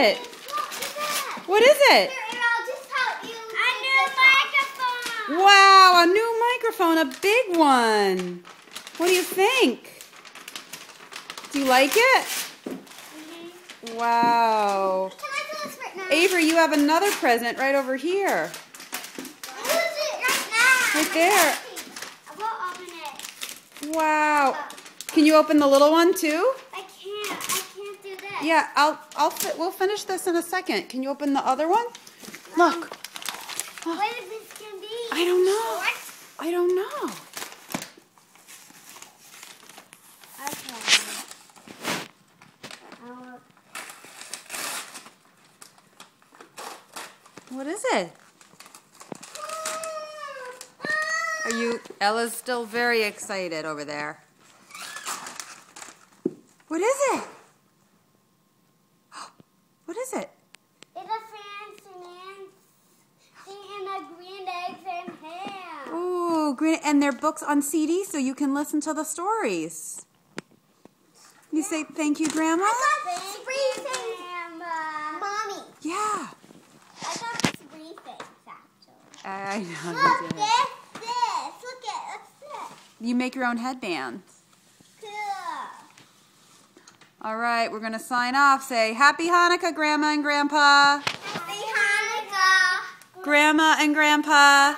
it? What is it? A new microphone. Wow, a new microphone, a big one. What do you think? Do you like it? Mm-hmm. Wow. Can I do this right now? Avery, you have another present right over here. Use it right now. Right there. I will open it. Wow. Can you open the little one too? I can't do this. Yeah, we'll finish this in a second. Can you open the other one? Look. Oh, What is this gonna be? I don't know. Short? I don't know. What is it? Ella's still very excited over there. What is it? What is it? It's a fancy and a green eggs and ham. Ooh, green, and they're books on CD so you can listen to the stories. You say thank you, Grandma? I got three things, Mommy. Yeah. I got three things, actually. I know Look, you did. this. Look at this. You make your own headbands. Cool. All right, we're going to sign off. Say, Happy Hanukkah, Grandma and Grandpa. Happy Hanukkah. Grandma and Grandpa.